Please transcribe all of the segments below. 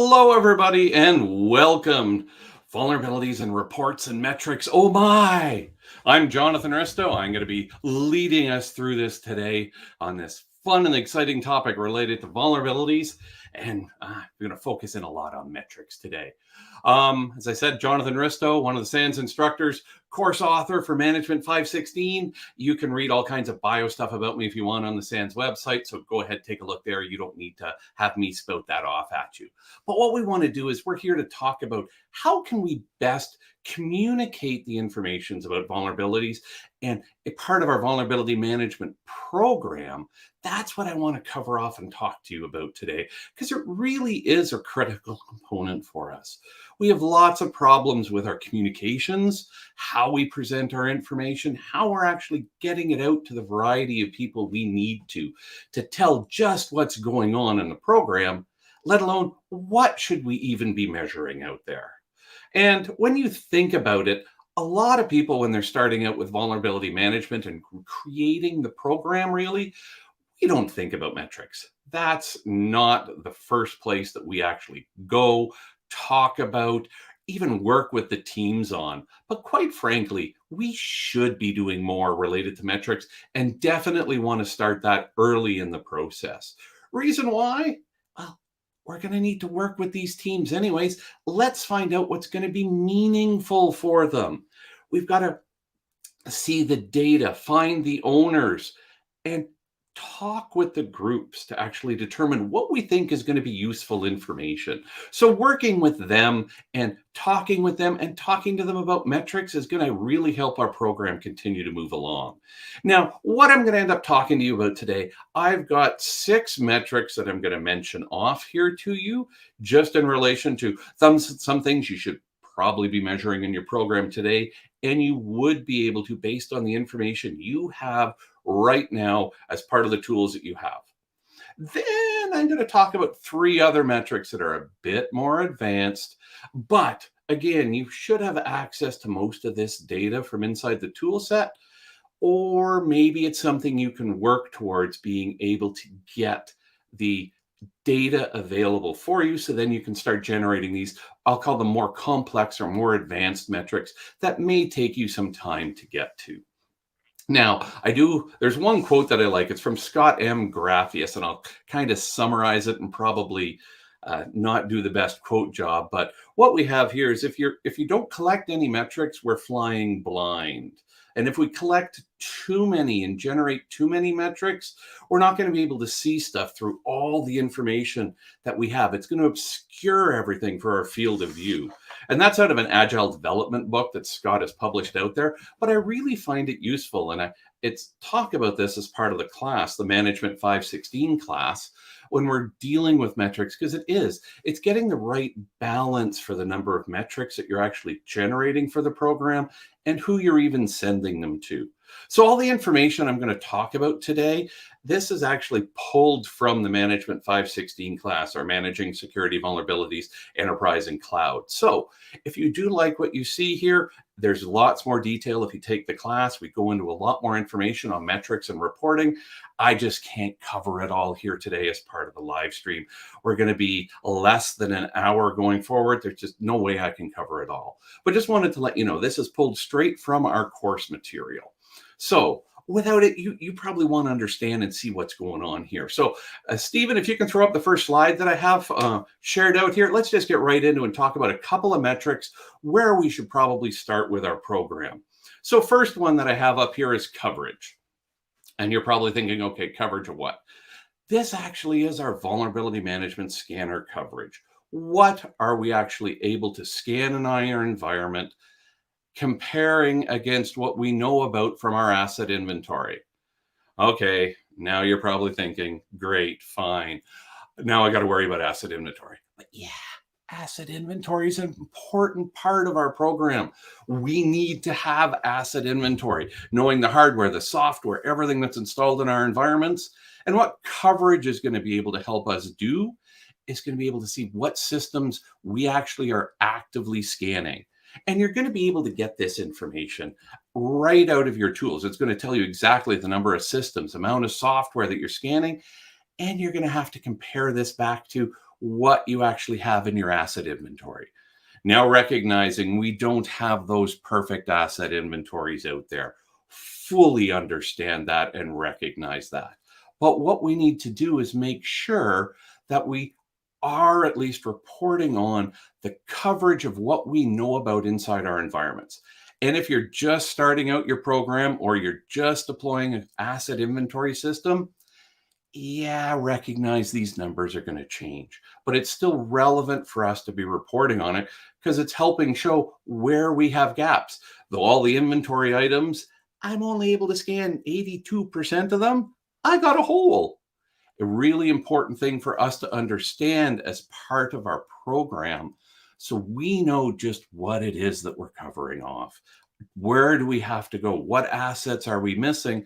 Hello, everybody, and welcome. Vulnerabilities and reports and metrics. Oh my! I'm Jonathan Risto. I'm going to be leading us through this today on this fun and exciting topic related to vulnerabilities. And we're going to focus in a lot on metrics today. As I said, Jonathan Risto, one of the SANS instructors, course author for Management 516. You can read all kinds of bio stuff about me if you want on the SANS website. So go ahead, take a look there. You don't need to have me spout that off at you. But what we want to do is we're here to talk about how can we best communicate the information about vulnerabilities, and a part of our vulnerability management program. That's what I want to cover off and talk to you about today, because it really is a critical component for us. We have lots of problems with our communications, how we present our information, how we're actually getting it out to the variety of people we need to tell just what's going on in the program, let alone what should we even be measuring out there. And when you think about it, a lot of people, when they're starting out with vulnerability management and creating the program, really, we don't think about metrics. That's not the first place that we actually go, talk about, even work with the teams on. But quite frankly, we should be doing more related to metrics and definitely want to start that early in the process. Reason why? Well, we're going to need to work with these teams anyways. Let's find out what's going to be meaningful for them. We've got to see the data, find the owners, and talk with the groups to actually determine what we think is going to be useful information. So working with them and talking to them about metrics is going to really help our program continue to move along. Now, what I'm going to end up talking to you about today, I've got 6 metrics that I'm going to mention off here to you, just in relation to some things you should probably be measuring in your program today, and you would be able to based on the information you have right now as part of the tools that you have. Then I'm going to talk about 3 other metrics that are a bit more advanced, but again, you should have access to most of this data from inside the tool set, or maybe it's something you can work towards being able to get the data available for you, so then you can start generating these, I'll call them more complex or more advanced metrics that may take you some time to get to. Now, there's one quote that I like. It's from Scott M. Graffius, and I'll kind of summarize it and probably not do the best quote job. But what we have here is if you don't collect any metrics, we're flying blind. And if we collect too many and generate too many metrics, we're not going to be able to see stuff through all the information that we have. It's going to obscure everything for our field of view. And that's out of an agile development book that Scott has published out there. But I really find it useful. And it's talk about this as part of the class, the Management 516 class, when we're dealing with metrics, because it's getting the right balance for the number of metrics that you're actually generating for the program and who you're even sending them to. So all the information I'm going to talk about today, this is actually pulled from the Management 516 class, our Managing Security Vulnerabilities, Enterprise and Cloud. So if you do like what you see here, there's lots more detail. If you take the class, we go into a lot more information on metrics and reporting. I just can't cover it all here today as part of the live stream. We're going to be less than an hour going forward. There's just no way I can cover it all. But just wanted to let you know, this is pulled straight from our course material. So without it, you probably want to understand and see what's going on here. So Stephen, if you can throw up the first slide that I have shared out here, let's just get right into and talk about a couple of metrics where we should probably start with our program. So first one that I have up here is coverage. And you're probably thinking, okay, coverage of what? This actually is our vulnerability management scanner coverage. What are we actually able to scan in our environment, comparing against what we know about from our asset inventory? Okay, now you're probably thinking, great, fine. Now I got to worry about asset inventory. But yeah, asset inventory is an important part of our program. We need to have asset inventory, knowing the hardware, the software, everything that's installed in our environments. And what coverage is going to be able to help us do is going to be able to see what systems we actually are actively scanning. And you're going to be able to get this information right out of your tools. It's going to tell you exactly the number of systems, amount of software that you're scanning. And you're going to have to compare this back to what you actually have in your asset inventory. Now, recognizing we don't have those perfect asset inventories out there, fully understand that and recognize that. But what we need to do is make sure that we are at least reporting on the coverage of what we know about inside our environments. And if you're just starting out your program or you're just deploying an asset inventory system, yeah, recognize these numbers are going to change, but it's still relevant for us to be reporting on it because it's helping show where we have gaps. Though all the inventory items, I'm only able to scan 82% of them, I got a hole. A really important thing for us to understand as part of our program so we know just what it is that we're covering off. Where do we have to go? What assets are we missing?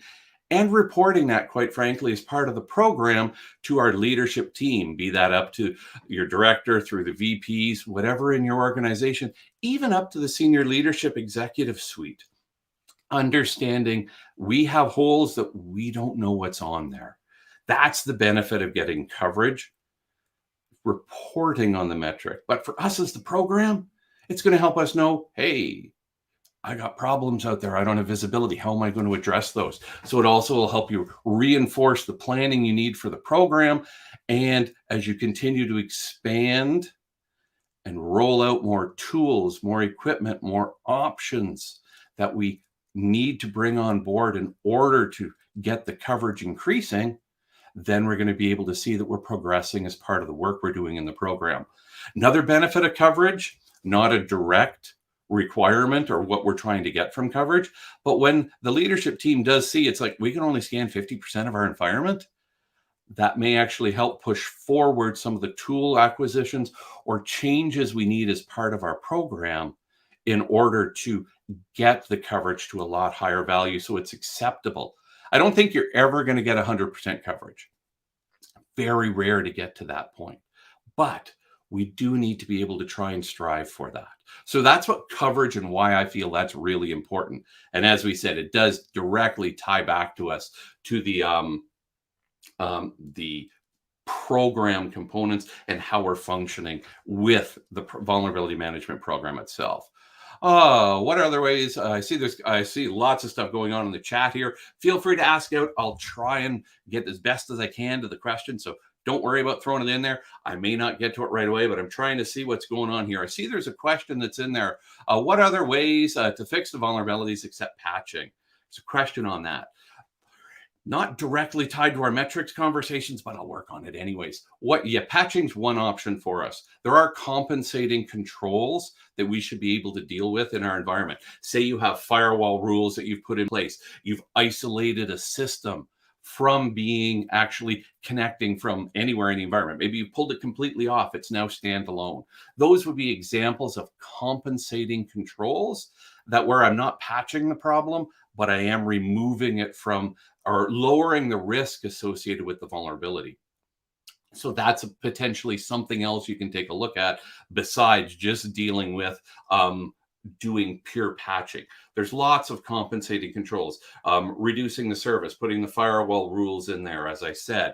And reporting that, quite frankly, as part of the program to our leadership team, be that up to your director, through the VPs, whatever in your organization, even up to the senior leadership executive suite. Understanding we have holes that we don't know what's on there. That's the benefit of getting coverage, reporting on the metric. But for us as the program, it's going to help us know, hey, I got problems out there. I don't have visibility. How am I going to address those? So it also will help you reinforce the planning you need for the program. And as you continue to expand and roll out more tools, more equipment, more options that we need to bring on board in order to get the coverage increasing, then we're going to be able to see that we're progressing as part of the work we're doing in the program. Another benefit of coverage, not a direct requirement or what we're trying to get from coverage, but when the leadership team does see it's like we can only scan 50% of our environment, that may actually help push forward some of the tool acquisitions or changes we need as part of our program in order to get the coverage to a lot higher value so it's acceptable. I don't think you're ever going to get 100% coverage. Very rare to get to that point, but we do need to be able to try and strive for that. So that's what coverage and why I feel that's really important. And as we said, it does directly tie back to us to the program components and how we're functioning with the vulnerability management program itself. What other ways? I see lots of stuff going on in the chat here. Feel free to ask out. I'll try and get as best as I can to the question. So don't worry about throwing it in there. I may not get to it right away, but I'm trying to see what's going on here. I see there's a question that's in there. What other ways to fix the vulnerabilities except patching? There's a question on that. Not directly tied to our metrics conversations, but I'll work on it anyways. Patching's one option for us. There are compensating controls that we should be able to deal with in our environment. Say you have firewall rules that you've put in place. You've isolated a system from being actually connecting from anywhere in the environment. Maybe you pulled it completely off. It's now standalone. Those would be examples of compensating controls that where I'm not patching the problem, but I am removing it from or lowering the risk associated with the vulnerability. So that's potentially something else you can take a look at besides just dealing with doing pure patching. There's lots of compensating controls, reducing the service, putting the firewall rules in there, as I said,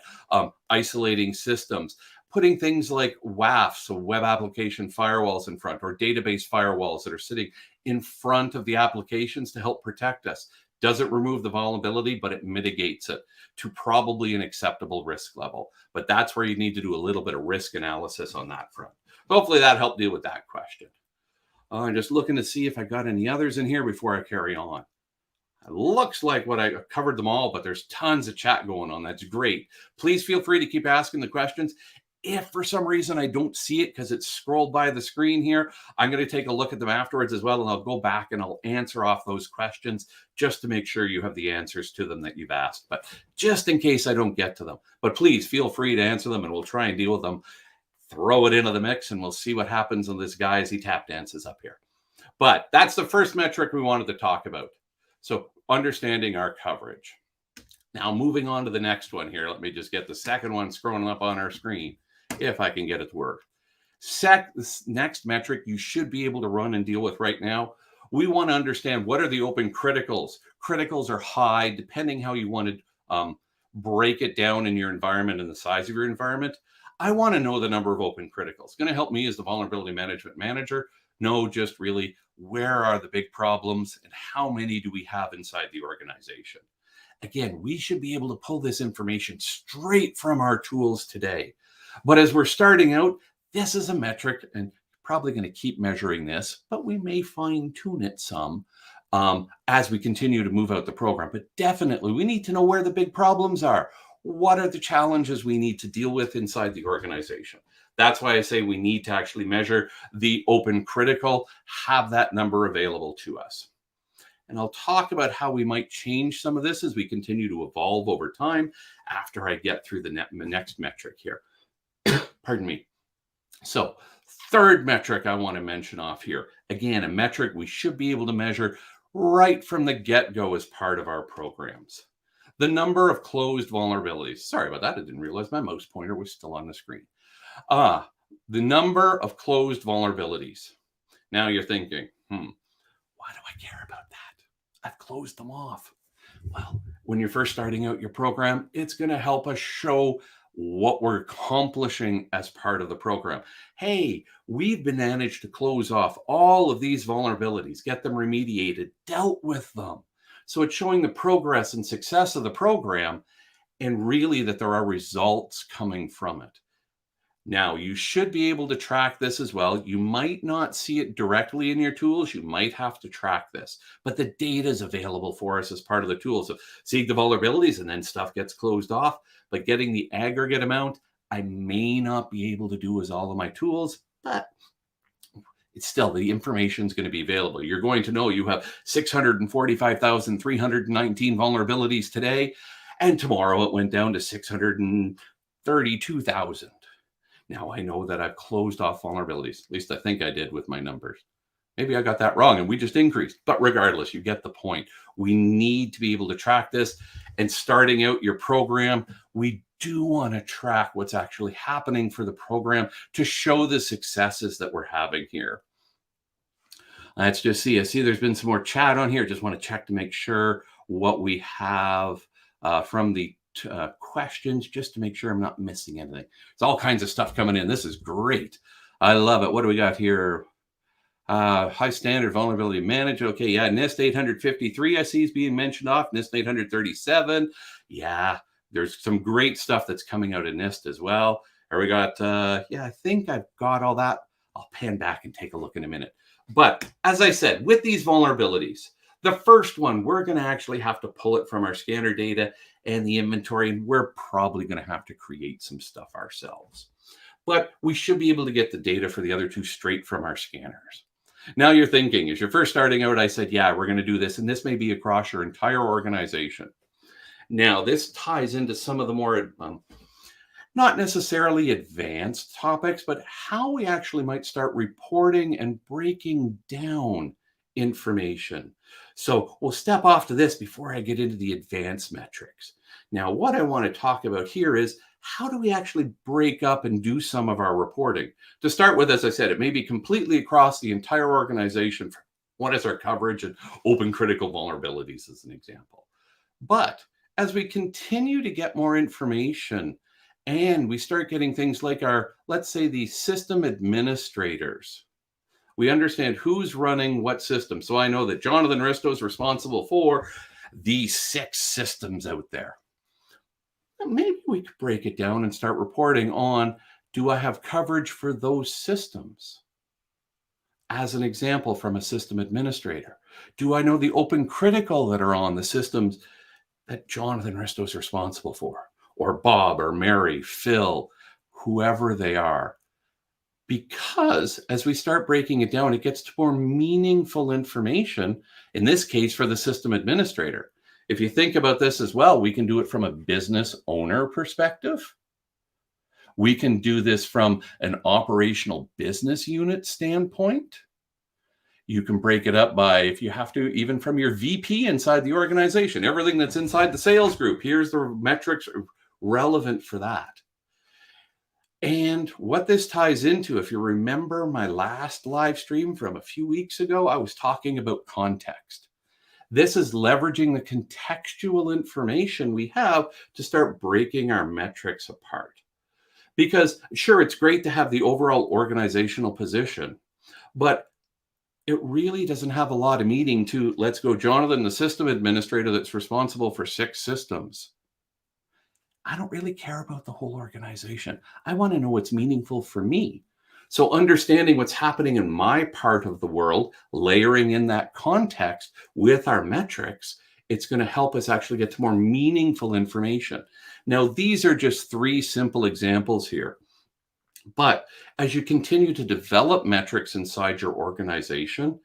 isolating systems, putting things like WAF, so web application firewalls in front, or database firewalls that are sitting in front of the applications to help protect us. Doesn't remove the vulnerability, but it mitigates it to probably an acceptable risk level. But that's where you need to do a little bit of risk analysis on that front. Hopefully that helped deal with that question. I'm just looking to see if I got any others in here before I carry on. It looks like I covered them all, but there's tons of chat going on. That's great. Please feel free to keep asking the questions. If for some reason I don't see it because it's scrolled by the screen here, I'm going to take a look at them afterwards as well, and I'll go back and I'll answer off those questions just to make sure you have the answers to them that you've asked. But just in case I don't get to them, but please feel free to answer them and we'll try and deal with them. Throw it into the mix and we'll see what happens on this guy as he tap dances up here. But that's the first metric we wanted to talk about. So understanding our coverage. Now moving on to the next one here. Let me just get the second one scrolling up on our screen if I can get it to work. This next metric you should be able to run and deal with right now. We want to understand what are the open criticals. Criticals are high, depending how you want to break it down in your environment and the size of your environment. I want to know the number of open criticals. It's going to help me as the vulnerability management manager know just really where are the big problems and how many do we have inside the organization. Again, we should be able to pull this information straight from our tools today. But as we're starting out, this is a metric, and probably going to keep measuring this, but we may fine tune it some as we continue to move out the program. But definitely, we need to know where the big problems are. What are the challenges we need to deal with inside the organization? That's why I say we need to actually measure the open critical, have that number available to us. And I'll talk about how we might change some of this as we continue to evolve over time after I get through the next metric here. Pardon me. So, third metric I want to mention off here. Again, a metric we should be able to measure right from the get-go as part of our programs. The number of closed vulnerabilities. Sorry about that. I didn't realize my mouse pointer was still on the screen. The number of closed vulnerabilities. Now you're thinking, why do I care about that? I've closed them off. Well, when you're first starting out your program, it's going to help us show what we're accomplishing as part of the program. Hey, we've managed to close off all of these vulnerabilities, get them remediated, dealt with them. So it's showing the progress and success of the program and really that there are results coming from it. Now, you should be able to track this as well. You might not see it directly in your tools. You might have to track this, but the data is available for us as part of the tools. So see the vulnerabilities and then stuff gets closed off, but getting the aggregate amount, I may not be able to do as all of my tools, but it's still the information is going to be available. You're going to know you have 645,319 vulnerabilities today, and tomorrow it went down to 632,000. Now I know that I've closed off vulnerabilities. At least I think I did with my numbers. Maybe I got that wrong and we just increased. But regardless, you get the point. We need to be able to track this. And starting out your program, we do want to track what's actually happening for the program to show the successes that we're having here. Let's just see. I see there's been some more chat on here. Just want to check to make sure what we have from the questions, just to make sure I'm not missing anything. There's all kinds of stuff coming in. This is great. I love it. What do we got here? High standard vulnerability management. Okay, yeah, NIST 853 I see is being mentioned off. NIST 837. Yeah, there's some great stuff that's coming out of NIST as well. Or we got, yeah, I think I've got all that. I'll pan back and take a look in a minute. But as I said, with these vulnerabilities, the first one, we're going to actually have to pull it from our scanner data and the inventory, and we're probably going to have to create some stuff ourselves. But we should be able to get the data for the other two straight from our scanners. Now you're thinking, as you're first starting out, I said, yeah, we're going to do this, and this may be across your entire organization. Now, this ties into some of the more, not necessarily advanced topics, but how we actually might start reporting and breaking down information. So we'll step off to this before I get into the advanced metrics. Now, what I want to talk about here is how do we actually break up and do some of our reporting? To start with, as I said, it may be completely across the entire organization. What is our coverage and open critical vulnerabilities as an example? But as we continue to get more information and we start getting things like our, let's say, the system administrators, we understand who's running what system. So I know that Jonathan Risto is responsible for the 6 systems out there. Maybe we could break it down and start reporting on, do I have coverage for those systems? As an example from a system administrator, do I know the open critical that are on the systems that Jonathan Risto is responsible for, or Bob or Mary, Phil, whoever they are? Because as we start breaking it down, it gets to more meaningful information, in this case for the system administrator. If you think about this as well, we can do it from a business owner perspective. We can do this from an operational business unit standpoint. You can break it up by, if you have to, even from your VP inside the organization, everything that's inside the sales group. Here's the metrics relevant for that. And what this ties into, if you remember my last live stream from a few weeks ago, I was talking about context. This is leveraging the contextual information we have to start breaking our metrics apart. Because sure, it's great to have the overall organizational position, but it really doesn't have a lot of meaning to, let's go, Jonathan, the system administrator that's responsible for 6 systems. I don't really care about the whole organization. I want to know what's meaningful for me. So understanding what's happening in my part of the world, layering in that context with our metrics, it's going to help us actually get to more meaningful information. Now, these are just 3 simple examples here. But as you continue to develop metrics inside your organization,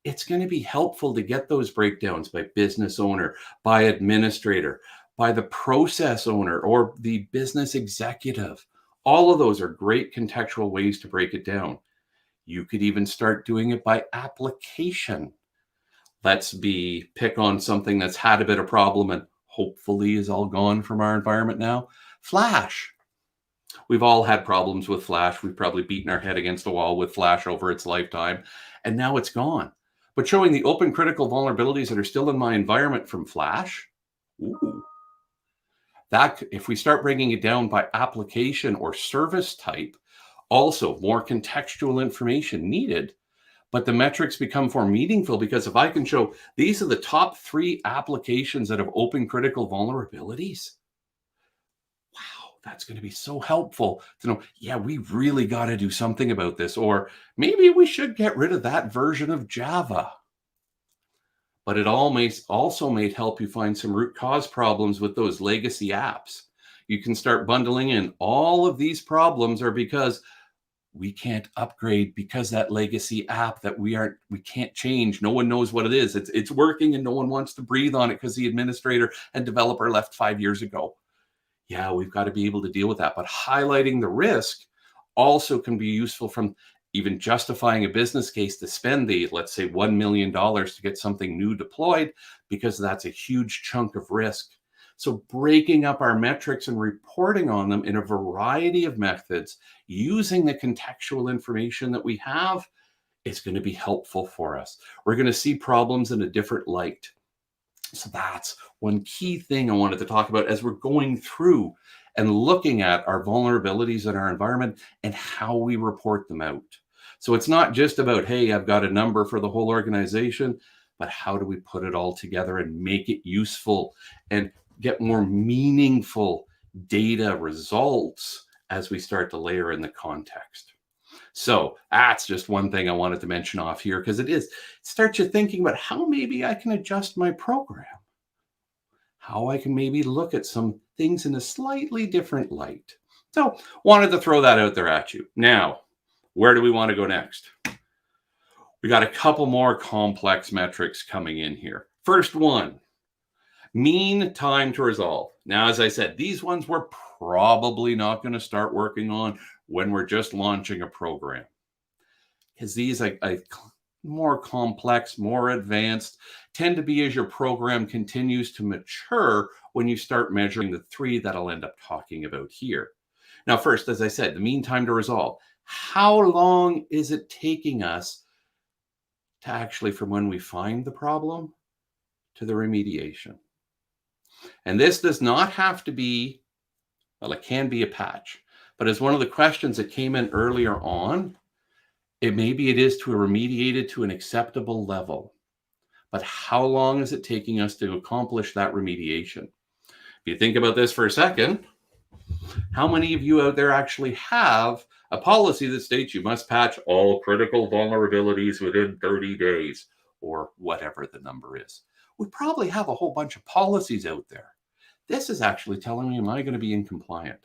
it's going to be helpful to get those breakdowns by business owner, by administrator, by the process owner, or the business executive. All of those are great contextual ways to break it down. You could even start doing it by application. Let's pick on something that's had a bit of problem and hopefully is all gone from our environment now. Flash. We've all had problems with Flash. We've probably beaten our head against a wall with Flash over its lifetime, and now it's gone. But showing the open critical vulnerabilities that are still in my environment from Flash, ooh, that if we start breaking it down by application or service type, also more contextual information needed, but the metrics become more meaningful because if I can show these are the top 3 applications that have open critical vulnerabilities, wow, that's going to be so helpful to know, yeah, we really got to do something about this, or maybe we should get rid of that version of Java. But it also may help you find some root cause problems with those legacy apps. You can start bundling in all of these problems are because we can't upgrade because that legacy app that we can't change. No one knows what it is. It's working and no one wants to breathe on it because the administrator and developer left 5 years ago. Yeah, we've got to be able to deal with that. But highlighting the risk also can be useful from even justifying a business case to spend let's say, $1 million to get something new deployed, because that's a huge chunk of risk. So breaking up our metrics and reporting on them in a variety of methods, using the contextual information that we have, is going to be helpful for us. We're going to see problems in a different light. So that's one key thing I wanted to talk about as we're going through and looking at our vulnerabilities in our environment and how we report them out. So it's not just about, hey, I've got a number for the whole organization, but how do we put it all together and make it useful and get more meaningful data results as we start to layer in the context. So that's just one thing I wanted to mention off here, because it starts you thinking about how maybe I can adjust my program, how I can maybe look at some things in a slightly different light. So wanted to throw that out there at you. Now, where do we want to go next? We got a couple more complex metrics coming in here. First one, mean time to resolve. Now, as I said, these ones we're probably not going to start working on when we're just launching a program, because these are more complex, more advanced, tend to be as your program continues to mature when you start measuring the 3 that I'll end up talking about here. Now, first, as I said, the mean time to resolve. How long is it taking us to actually, from when we find the problem to the remediation? And this does not have to be, well, it can be a patch, but as one of the questions that came in earlier on, it is to remediate it to an acceptable level. But how long is it taking us to accomplish that remediation? If you think about this for a second, how many of you out there actually have a policy that states you must patch all critical vulnerabilities within 30 days, or whatever the number is? We probably have a whole bunch of policies out there. This is actually telling me, am I going to be in compliant?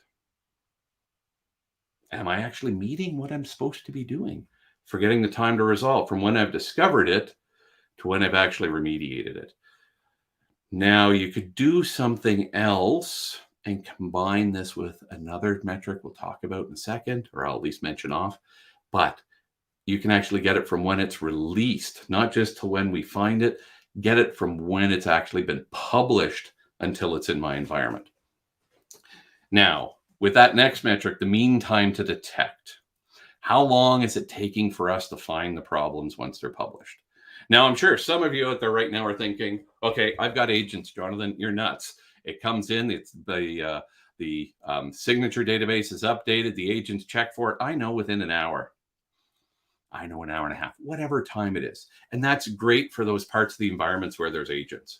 Am I actually meeting what I'm supposed to be doing? Forgetting the time to resolve from when I've discovered it to when I've actually remediated it. Now, you could do something else and combine this with another metric we'll talk about in a second, or I'll at least mention off, but you can actually get it from when it's released, not just to when we find it, get it from when it's actually been published until it's in my environment. Now, with that next metric, the mean time to detect. How long is it taking for us to find the problems once they're published? Now, I'm sure some of you out there right now are thinking, okay, I've got agents, Jonathan, you're nuts. It comes in, it's the The signature database is updated. The agents check for it. I know within an hour. I know an hour and a half, whatever time it is. And that's great for those parts of the environments where there's agents.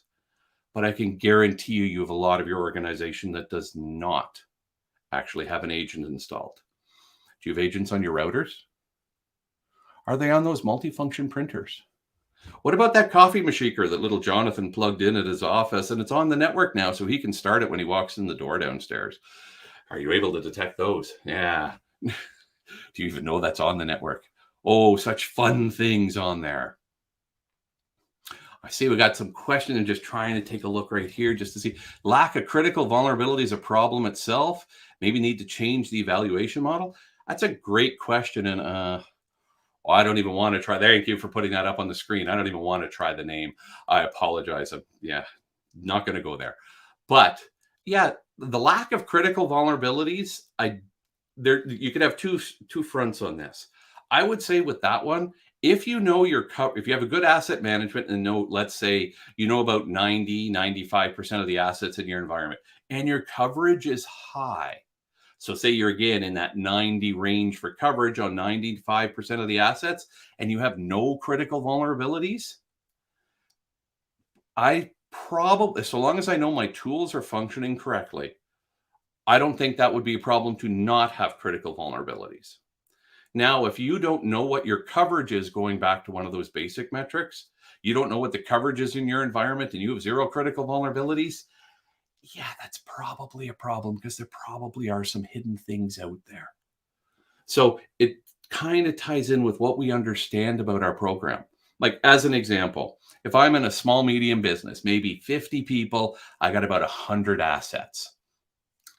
But I can guarantee you, you have a lot of your organization that does not actually have an agent installed. Do you have agents on your routers? Are they on those multifunction printers? What about that coffee machiker that little Jonathan plugged in at his office, and it's on the network now so he can start it when he walks in the door downstairs? Are you able to detect those? Yeah. Do you even know that's on the network? Oh, such fun things on there. I see we got some questions and just trying to take a look right here just to see. Lack of critical vulnerability is a problem itself. Maybe need to change the evaluation model. That's a great question. And I don't even want to try. Thank you for putting that up on the screen. I don't even want to try the name. I apologize. Not going to go there. But yeah, the lack of critical vulnerabilities, you could have two fronts on this. I would say with that one, if you know if you have a good asset management and let's say you know about 95% of the assets in your environment and your coverage is high. So say you're again in that 90 range for coverage on 95% of the assets and you have no critical vulnerabilities. So long as I know my tools are functioning correctly, I don't think that would be a problem to not have critical vulnerabilities. Now, if you don't know what your coverage is, going back to one of those basic metrics, you don't know what the coverage is in your environment and you have zero critical vulnerabilities, yeah, that's probably a problem because there probably are some hidden things out there. So it kind of ties in with what we understand about our program. Like as an example, if I'm in a small, medium business, maybe 50 people, I got about 100 assets.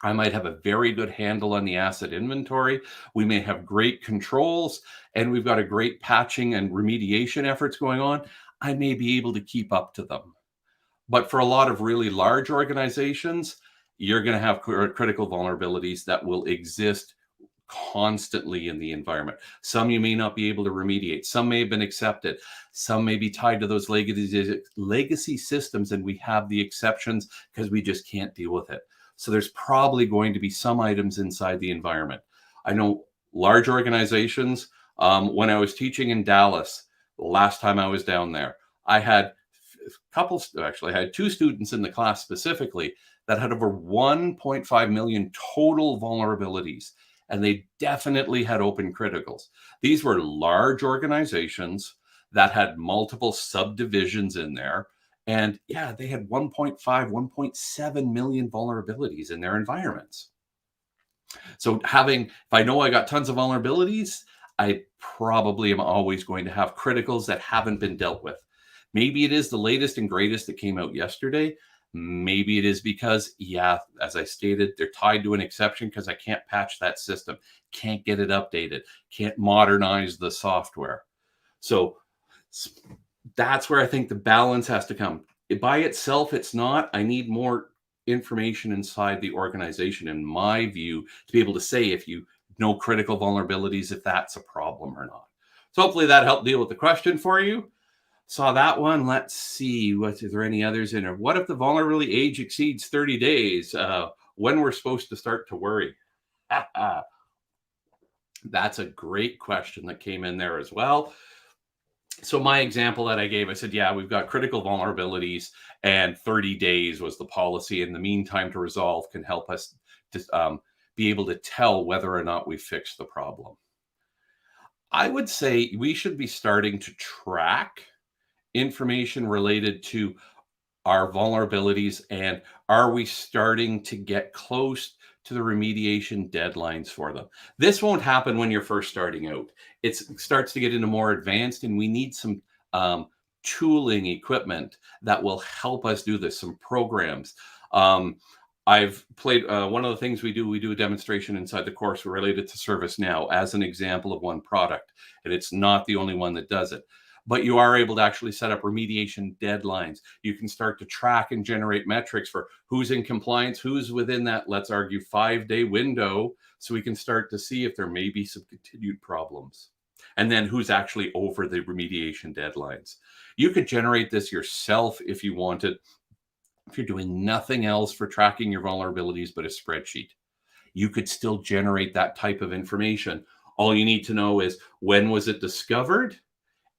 I might have a very good handle on the asset inventory. We may have great controls and we've got a great patching and remediation efforts going on. I may be able to keep up to them. But for a lot of really large organizations, you're going to have critical vulnerabilities that will exist constantly in the environment. Some you may not be able to remediate. Some may have been accepted. Some may be tied to those legacy systems, and we have the exceptions because we just can't deal with it. So there's probably going to be some items inside the environment. I know large organizations, when I was teaching in Dallas, the last time I was down there, I had I had two students in the class specifically that had over 1.5 million total vulnerabilities, and they definitely had open criticals. These were large organizations that had multiple subdivisions in there. And yeah, they had 1.5, 1.7 million vulnerabilities in their environments. So if I know I got tons of vulnerabilities, I probably am always going to have criticals that haven't been dealt with. Maybe it is the latest and greatest that came out yesterday. Maybe it is because, as I stated, they're tied to an exception because I can't patch that system, can't get it updated, can't modernize the software. So that's where I think the balance has to come. By itself, it's not. I need more information inside the organization, in my view, to be able to say if you know critical vulnerabilities, if that's a problem or not. So hopefully that helped deal with the question for you. Saw that one. Let's see. Is there any others in there? What if the vulnerability age exceeds 30 days? When we're supposed to start to worry? That's a great question that came in there as well. So my example that I gave, I said, we've got critical vulnerabilities and 30 days was the policy. And the mean time to resolve can help us to be able to tell whether or not we fixed the problem. I would say we should be starting to track information related to our vulnerabilities, and are we starting to get close to the remediation deadlines for them? This won't happen when you're first starting out. It starts to get into more advanced, and we need some tooling equipment that will help us do this, some programs. I've played one of the things we do a demonstration inside the course related to ServiceNow as an example of one product, and it's not the only one that does it. But you are able to actually set up remediation deadlines. You can start to track and generate metrics for who's in compliance, who's within that, let's argue, 5-day window, so we can start to see if there may be some continued problems. And then who's actually over the remediation deadlines. You could generate this yourself if you wanted. if you're doing nothing else for tracking your vulnerabilities but a spreadsheet, you could still generate that type of information. All you need to know is when was it discovered,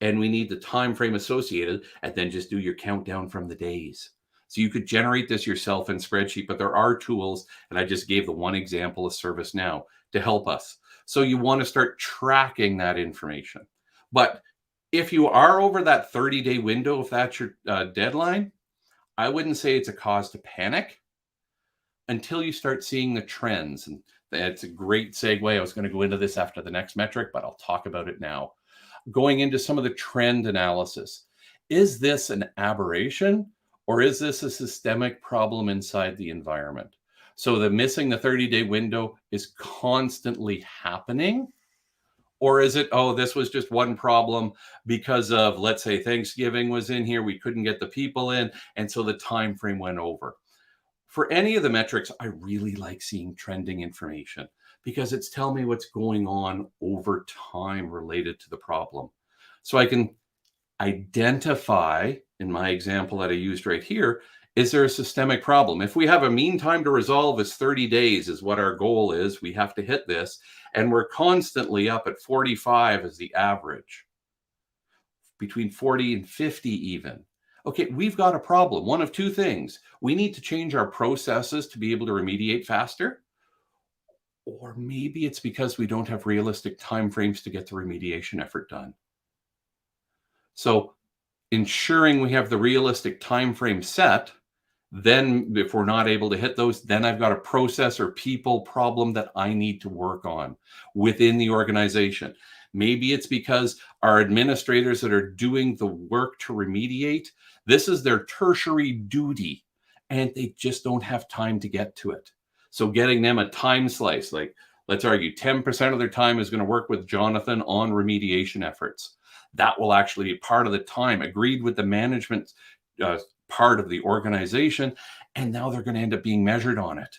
and we need the time frame associated, and then just do your countdown from the days. So you could generate this yourself in spreadsheet, but there are tools, and I just gave the one example of ServiceNow to help us. So you want to start tracking that information. But if you are over that 30-day window, if that's your deadline, I wouldn't say it's a cause to panic until you start seeing the trends. And that's a great segue. I was going to go into this after the next metric, but I'll talk about it now. Going into some of the trend analysis. Is this an aberration, or is this a systemic problem inside the environment? So the missing the 30-day window is constantly happening, or is it, oh, this was just one problem because of, let's say, Thanksgiving was in here, we couldn't get the people in, and so the time frame went over. For any of the metrics, I really like seeing trending information because it's telling me what's going on over time related to the problem. So I can identify, in my example that I used right here, is there a systemic problem? If we have a mean time to resolve is 30 days is what our goal is, we have to hit this, and we're constantly up at 45 as the average, between 40 and 50 even. Okay, we've got a problem. One of two things. We need to change our processes to be able to remediate faster, or maybe it's because we don't have realistic timeframes to get the remediation effort done. So ensuring we have the realistic timeframe set, then if we're not able to hit those, then I've got a process or people problem that I need to work on within the organization. Maybe it's because our administrators that are doing the work to remediate, this is their tertiary duty, and they just don't have time to get to it. So getting them a time slice, like let's argue 10% of their time is going to work with Jonathan on remediation efforts. That will actually be part of the time agreed with the management part of the organization, and now they're going to end up being measured on it.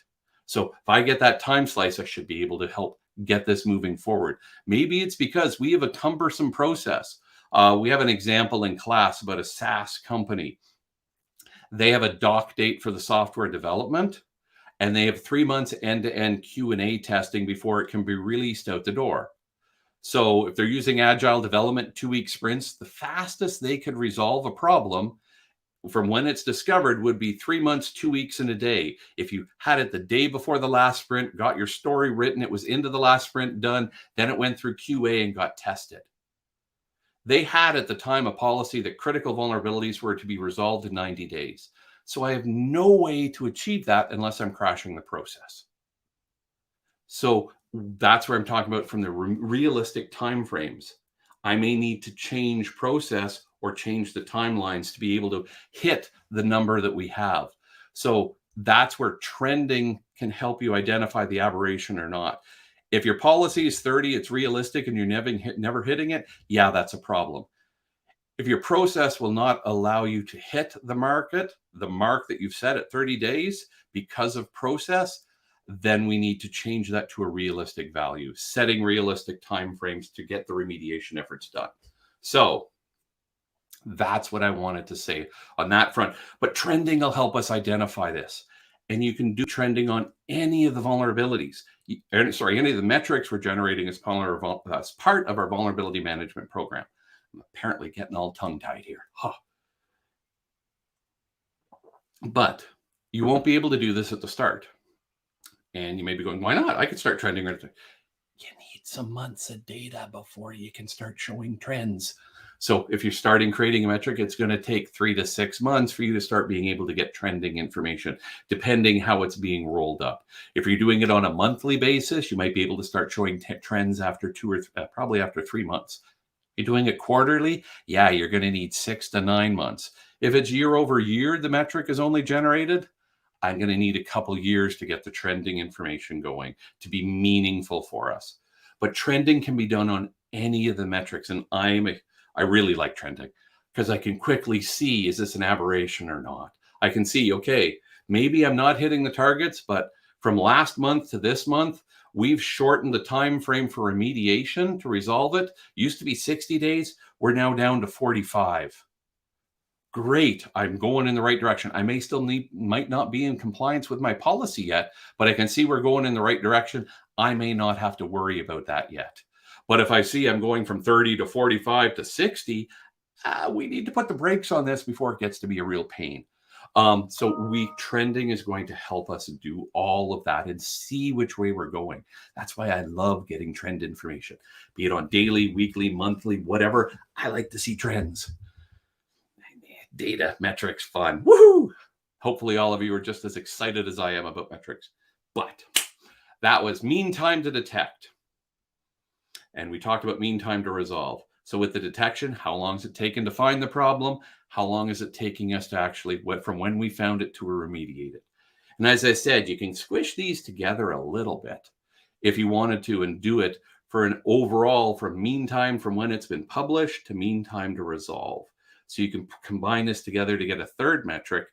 So if I get that time slice, I should be able to help get this moving forward. Maybe it's because we have a cumbersome process. We have an example in class about a SaaS company. They have a dock date for the software development, and they have 3 months end-to-end Q&A testing before it can be released out the door. So if they're using agile development, 2-week sprints, the fastest they could resolve a problem from when it's discovered would be 3 months, 2 weeks, and a day. If you had it the day before the last sprint, got your story written, it was into the last sprint done, then it went through QA and got tested. They had at the time a policy that critical vulnerabilities were to be resolved in 90 days. So I have no way to achieve that unless I'm crashing the process. So that's where I'm talking about from the realistic timeframes. I may need to change process or change the timelines to be able to hit the number that we have. So that's where trending can help you identify the aberration or not. If your policy is 30, it's realistic and you're never hitting it, yeah, that's a problem. If your process will not allow you to hit the mark that you've set at 30 days because of process, then we need to change that to a realistic value, setting realistic timeframes to get the remediation efforts done. So that's what I wanted to say on that front. But trending will help us identify this. And you can do trending on any of the vulnerabilities. Any of the metrics we're generating as part of our vulnerability management program. I'm apparently getting all tongue-tied here. But you won't be able to do this at the start. And you may be going, why not? I could start trending right away. You need some months of data before you can start showing trends. So if you're starting creating a metric, it's going to take 3 to 6 months for you to start being able to get trending information, depending how it's being rolled up. If you're doing it on a monthly basis, you might be able to start showing trends after probably after 3 months. You're doing it quarterly, yeah, you're going to need 6 to 9 months. If it's year over year, the metric is only generated, I'm going to need a couple years to get the trending information going to be meaningful for us. But trending can be done on any of the metrics. And I really like trending because I can quickly see, is this an aberration or not? I can see, okay, maybe I'm not hitting the targets, but from last month to this month, we've shortened the time frame for remediation to resolve it. Used to be 60 days. We're now down to 45. Great, I'm going in the right direction. I might not be in compliance with my policy yet, but I can see we're going in the right direction. I may not have to worry about that yet. But if I see I'm going from 30 to 45 to 60, we need to put the brakes on this before it gets to be a real pain. So weak trending is going to help us do all of that and see which way we're going. That's why I love getting trend information, be it on daily, weekly, monthly, whatever. I like to see trends. Data, metrics, fun. Woohoo! Hopefully all of you are just as excited as I am about metrics. But that was mean time to detect. And we talked about mean time to resolve. So with the detection, how long is it taken to find the problem? How long is it taking us to actually, from when we found it to remediate it? And as I said, you can squish these together a little bit if you wanted to, and do it for an overall from mean time from when it's been published to mean time to resolve. So you can combine this together to get a third metric,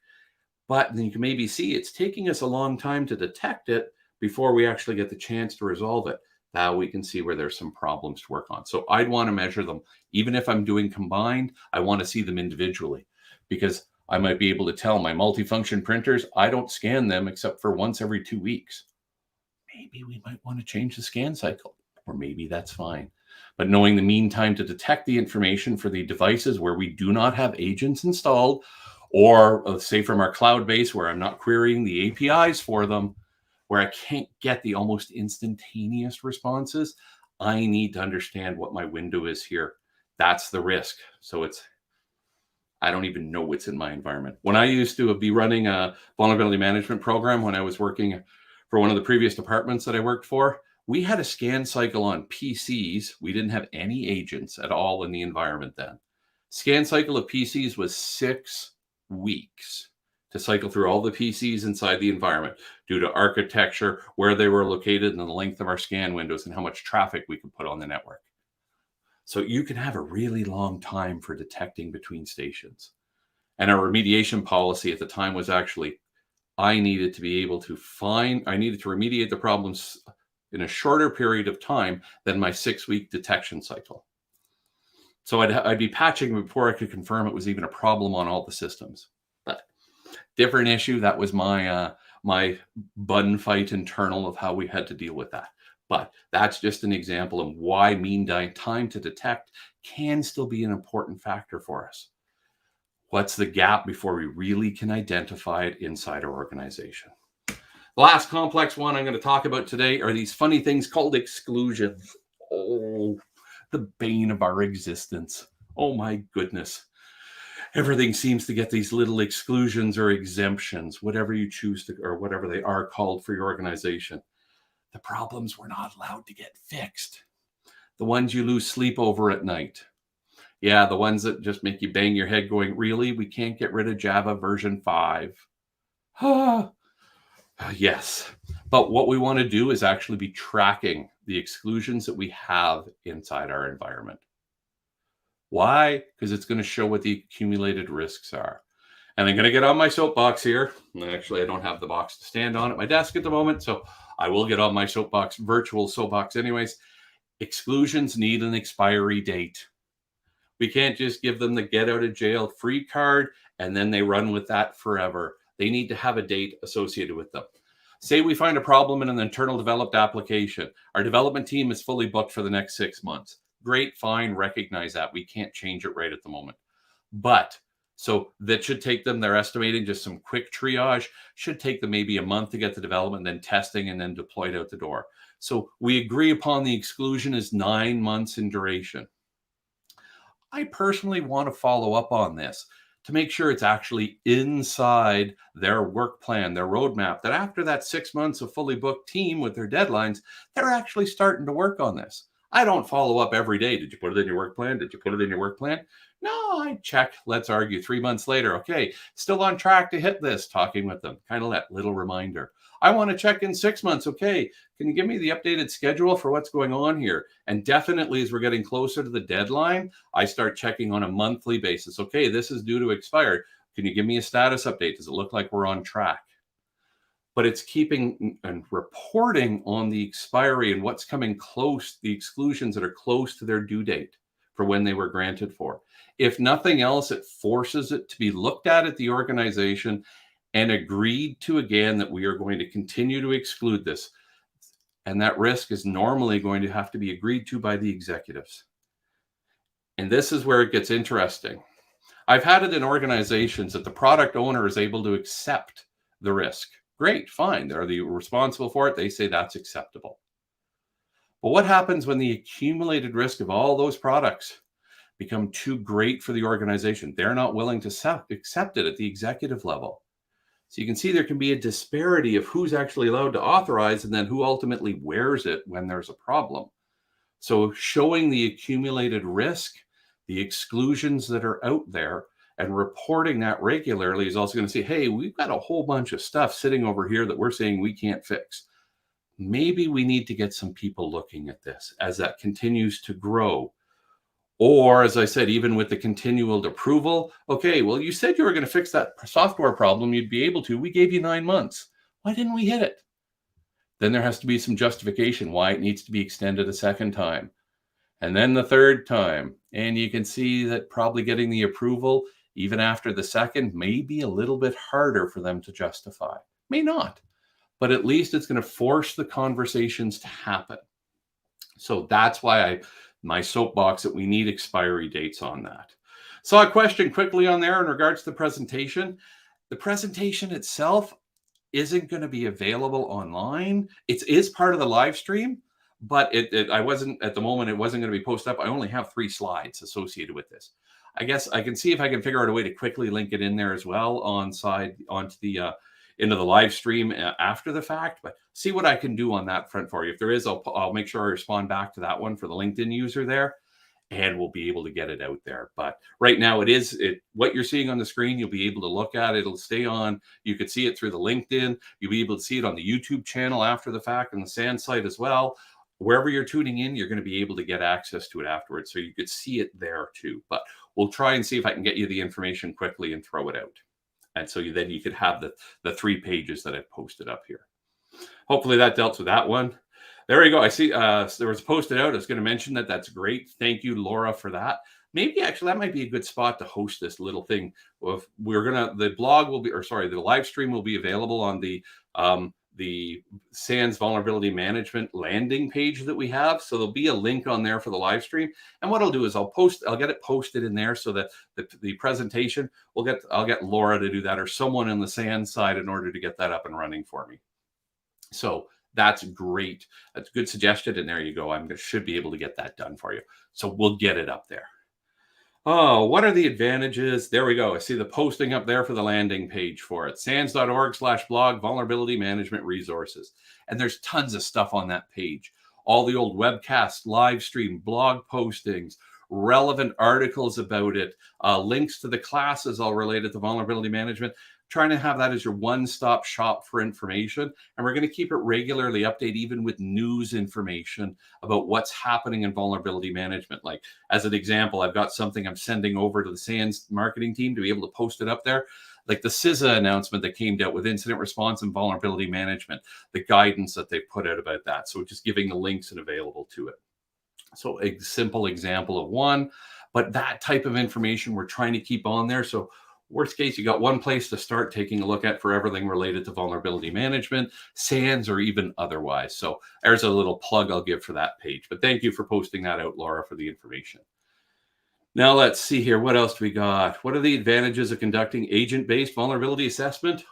but then you can maybe see it's taking us a long time to detect it before we actually get the chance to resolve it. Now we can see where there's some problems to work on. So I'd want to measure them. Even if I'm doing combined, I want to see them individually, because I might be able to tell my multifunction printers, I don't scan them except for once every 2 weeks. Maybe we might want to change the scan cycle, or maybe that's fine. But knowing the mean time to detect the information for the devices where we do not have agents installed, or say from our cloud base where I'm not querying the APIs for them, where I can't get the almost instantaneous responses, I need to understand what my window is here. That's the risk. So I don't even know what's in my environment. When I used to be running a vulnerability management program, when I was working for one of the previous departments that I worked for, we had a scan cycle on PCs. We didn't have any agents at all in the environment then. Scan cycle of PCs was 6 weeks to cycle through all the PCs inside the environment due to architecture, where they were located, and the length of our scan windows, and how much traffic we could put on the network. So you can have a really long time for detecting between stations. And our remediation policy at the time was actually, I needed to remediate the problems in a shorter period of time than my 6-week detection cycle. So I'd be patching before I could confirm it was even a problem on all the systems. But different issue. That was my bun fight internal of how we had to deal with that. But that's just an example of why mean time to detect can still be an important factor for us. What's the gap before we really can identify it inside our organization? The last complex one I'm going to talk about today are these funny things called exclusions. Oh, the bane of our existence. Oh my goodness. Everything seems to get these little exclusions or exemptions, whatever you choose to, or whatever they are called for your organization. The problems we're not allowed to get fixed. The ones you lose sleep over at night. Yeah, the ones that just make you bang your head going, really? We can't get rid of Java version 5. Yes. But what we want to do is actually be tracking the exclusions that we have inside our environment. Why? Because it's going to show what the accumulated risks are. And I'm going to get on my soapbox here. Actually, I don't have the box to stand on at my desk at the moment, so I will get on my soapbox, virtual soapbox anyways. Exclusions need an expiry date. We can't just give them the get out of jail free card and then they run with that forever. They need to have a date associated with them. Say we find a problem in an internal developed application. Our development team is fully booked for the next 6 months. Great, fine, recognize that. We can't change it right at the moment. But so that should take them, they're estimating just some quick triage, should take them maybe a month to get the development, then testing, and then deployed out the door. So we agree upon the exclusion is 9 months in duration. I personally want to follow up on this to make sure it's actually inside their work plan, their roadmap, that after that 6 months of fully booked team with their deadlines, they're actually starting to work on this. I don't follow up every day. Did you put it in your work plan? Did you put it in your work plan? No, I check. Let's argue 3 months later. Okay, still on track to hit this, talking with them. Kind of that little reminder. I want to check in 6 months. Okay, can you give me the updated schedule for what's going on here? And definitely as we're getting closer to the deadline, I start checking on a monthly basis. Okay, this is due to expire. Can you give me a status update? Does it look like we're on track? But it's keeping and reporting on the expiry and what's coming close, the exclusions that are close to their due date. for when they were granted for. If nothing else, it forces it to be looked at the organization and agreed to again that we are going to continue to exclude this. And that risk is normally going to have to be agreed to by the executives. And this is where it gets interesting. I've had it in organizations that the product owner is able to accept the risk. Great, fine. They're responsible for it. They say that's acceptable. But what happens when the accumulated risk of all those products become too great for the organization? They're not willing to accept it at the executive level. So you can see there can be a disparity of who's actually allowed to authorize and then who ultimately wears it when there's a problem. So showing the accumulated risk, the exclusions that are out there, and reporting that regularly is also going to say, hey, we've got a whole bunch of stuff sitting over here that we're saying we can't fix. Maybe we need to get some people looking at this as that continues to grow. Or, as I said, even with the continual approval, okay, well, you said you were going to fix that software problem. You'd be able to. We gave you 9 months. Why didn't we hit it? Then there has to be some justification why it needs to be extended a second time. And then the third time. And you can see that probably getting the approval, even after the second, may be a little bit harder for them to justify. May not. But at least it's going to force the conversations to happen. So that's why my soapbox that we need expiry dates on that. Saw a question quickly on there in regards to the presentation. The presentation itself isn't going to be available online. It is part of the live stream, but I wasn't at the moment. It wasn't going to be posted up. I only have 3 slides associated with this. I guess I can see if I can figure out a way to quickly link it in there as well onto the into the live stream after the fact, but see what I can do on that front for you. If there is, I'll make sure I respond back to that one for the LinkedIn user there, and we'll be able to get it out there. But right now what you're seeing on the screen, you'll be able to look at it. It'll stay on. You could see it through the LinkedIn. You'll be able to see it on the YouTube channel after the fact and the SANS site as well. Wherever you're tuning in, you're going to be able to get access to it afterwards. So you could see it there too, but we'll try and see if I can get you the information quickly and throw it out. And so then you could have the 3 pages that I've posted up here. Hopefully that dealt with that one. There you go. I see there was posted out. I was going to mention that. That's great. Thank you, Laura, for that. Maybe actually that might be a good spot to host this little thing. If the blog will be, or sorry, the live stream will be available on the SANS vulnerability management landing page that we have. So there'll be a link on there for the live stream. And what I'll do is I'll get it posted in there so that the presentation I'll get Laura to do that, or someone on the SANS side, in order to get that up and running for me. So that's great. That's a good suggestion. And there you go. Should be able to get that done for you. So we'll get it up there. Oh, what are the advantages? There we go. I see the posting up there for the landing page for it. SANS.org/blog vulnerability management resources. And there's tons of stuff on that page. All the old webcasts, live stream, blog postings, relevant articles about it, links to the classes all related to vulnerability management. Trying to have that as your one-stop shop for information. And we're going to keep it regularly updated, even with news information about what's happening in vulnerability management. Like, as an example, I've got something I'm sending over to the SANS marketing team to be able to post it up there. Like the CISA announcement that came out with incident response and vulnerability management, the guidance that they put out about that. So just giving the links and available to it. So a simple example of one, but that type of information we're trying to keep on there. So worst case, you got one place to start taking a look at for everything related to vulnerability management, SANS, or even otherwise. So there's a little plug I'll give for that page. But thank you for posting that out, Laura, for the information. Now let's see here. What else do we got? What are the advantages of conducting agent-based vulnerability assessment?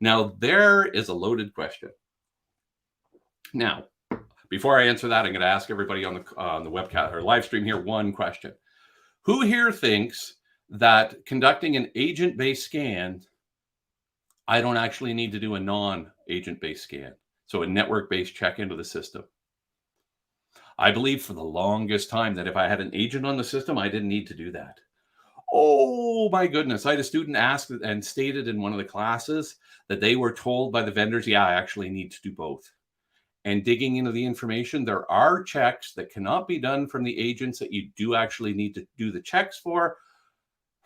Now there is a loaded question. Now, before I answer that, I'm going to ask everybody on the webcast or live stream here one question. Who here thinks that conducting an agent-based scan, I don't actually need to do a non-agent-based scan? So a network-based check into the system. I believe for the longest time that if I had an agent on the system, I didn't need to do that. Oh my goodness. I had a student ask and stated in one of the classes that they were told by the vendors, yeah, I actually need to do both. And digging into the information, there are checks that cannot be done from the agents that you do actually need to do the checks for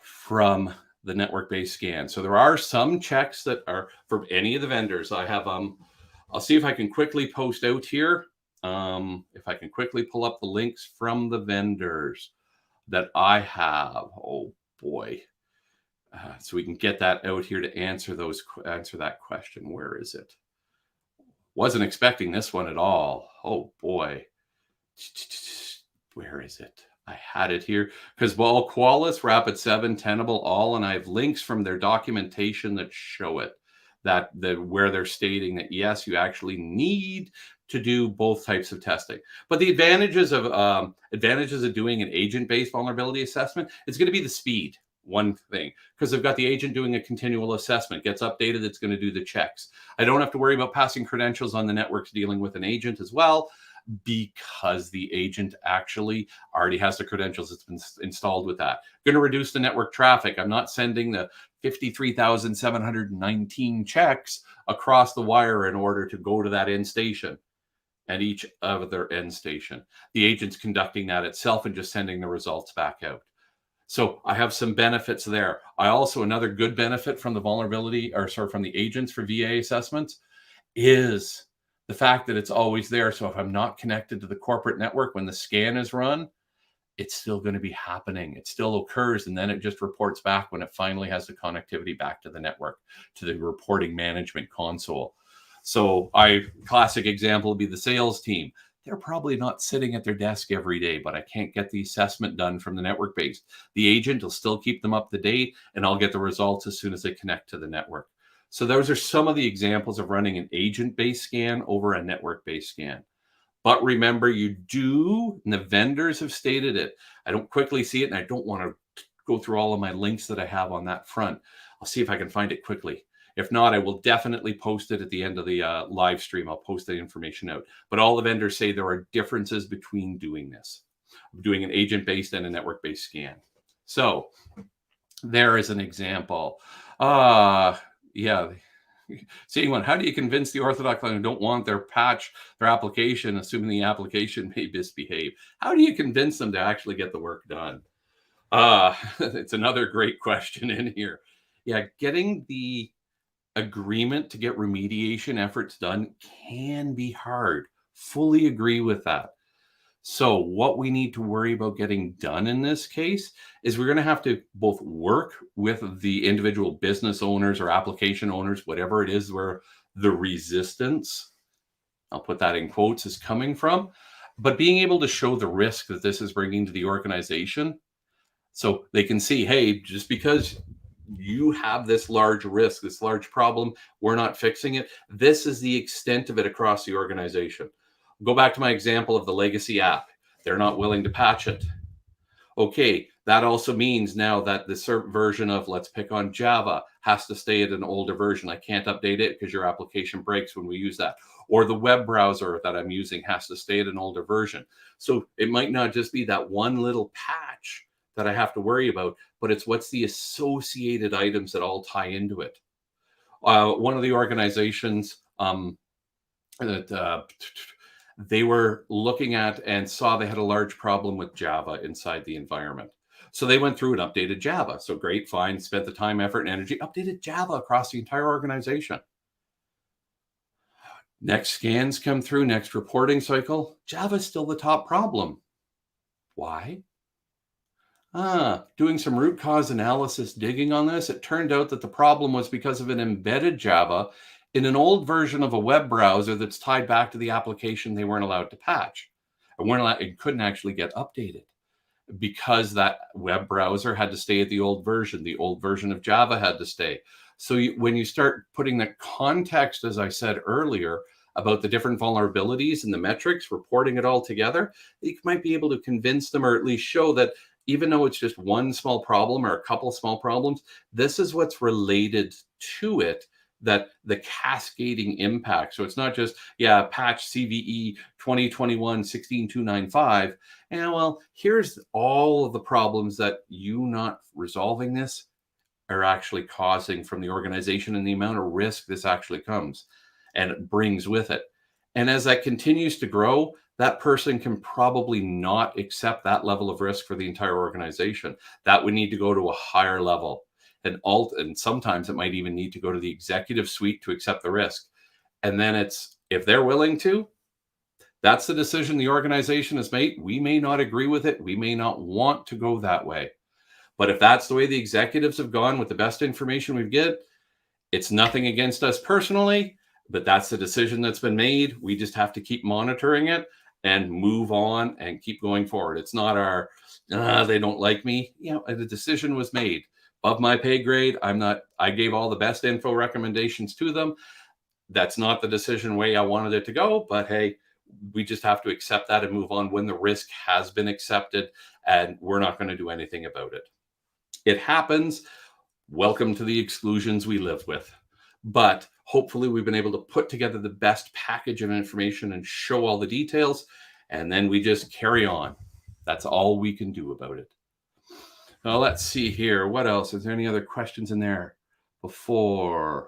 from the network-based scan. So there are some checks that are from any of the vendors. I have, I'll see if I can quickly post out here If I can quickly pull up the links from the vendors that I have. Oh boy. So we can get that out here to answer that question. Where is it? Wasn't expecting this one at all. Oh boy. Where is it? I had it here because Qualys, Rapid7, Tenable, all, and I have links from their documentation that show it, where they're stating that yes, you actually need to do both types of testing. But the advantages of doing an agent-based vulnerability assessment is going to be the speed. One thing, because they've got the agent doing a continual assessment, gets updated, it's going to do the checks. I don't have to worry about passing credentials on the networks dealing with an agent as well, because the agent actually already has the credentials. It's been installed with that. Going to reduce the network traffic. I'm not sending the 53,719 checks across the wire in order to go to that end station and each of their end station. The agent's conducting that itself and just sending the results back out. So I have some benefits there. I also, another good benefit from the from the agents for VA assessments is the fact that it's always there. So if I'm not connected to the corporate network when the scan is run, it's still going to be happening. It still occurs. And then it just reports back when it finally has the connectivity back to the network, to the reporting management console. So classic example would be the sales team. They're probably not sitting at their desk every day, but I can't get the assessment done from the network base. The agent will still keep them up to date, and I'll get the results as soon as they connect to the network. So those are some of the examples of running an agent-based scan over a network-based scan. But remember, and the vendors have stated it. I don't quickly see it, and I don't want to go through all of my links that I have on that front. I'll see if I can find it quickly. If not, I will definitely post it at the end of the live stream. I'll post the information out. But all the vendors say there are differences between doing an agent-based and a network-based scan. So there is an example. Yeah. Seeing one, how do you convince the Orthodox who don't want their application, assuming the application may misbehave? How do you convince them to actually get the work done? It's another great question in here. Yeah, getting the agreement to get remediation efforts done can be hard. Fully agree with that. So what we need to worry about getting done in this case is we're going to have to both work with the individual business owners or application owners, whatever it is where the resistance, I'll put that in quotes, is coming from, but being able to show the risk that this is bringing to the organization so they can see, hey, just because you have this large risk, this large problem, we're not fixing it. This is the extent of it across the organization. Go back to my example of the legacy app. They're not willing to patch it. Okay, that also means now that the certain version of, let's pick on Java, has to stay at an older version. I can't update it because your application breaks when we use that. Or the web browser that I'm using has to stay at an older version. So it might not just be that one little patch that I have to worry about, but it's what's the associated items that all tie into it. One of the organizations they were looking at and saw they had a large problem with Java inside the environment. So they went through and updated Java. So great, fine, spent the time, effort, and energy, updated Java across the entire organization. Next scans come through, next reporting cycle, Java's still the top problem. Why? Doing some root cause analysis digging on this, it turned out that the problem was because of an embedded Java in an old version of a web browser that's tied back to the application they weren't allowed to patch. It couldn't actually get updated because that web browser had to stay at the old version of Java had to stay. So when you start putting the context, as I said earlier, about the different vulnerabilities and the metrics, reporting it all together, you might be able to convince them or at least show that even though it's just one small problem or a couple of small problems, this is what's related to it, that the cascading impact. So it's not just, patch CVE 2021-16295. And well, here's all of the problems that you not resolving this are actually causing from the organization and the amount of risk this actually comes and it brings with it. And as that continues to grow, that person can probably not accept that level of risk for the entire organization. That would need to go to a higher level. And sometimes it might even need to go to the executive suite to accept the risk. And then if they're willing to, That's the decision the organization has made. We may not agree with it. We may not want to go that way. But if that's the way the executives have gone with the best information we get, it's nothing against us personally, but that's the decision that's been made. We just have to keep monitoring it and move on and keep going forward. It's not our, they don't like me. The decision was made. Above my pay grade, I gave all the best info recommendations to them. That's not the decision way I wanted it to go, but hey, we just have to accept that and move on when the risk has been accepted, and we're not going to do anything about it. It happens. Welcome to the exclusions we live with. But hopefully we've been able to put together the best package of information and show all the details, and then we just carry on. That's all we can do about it. Now let's see here. What else? Is there any other questions in there before?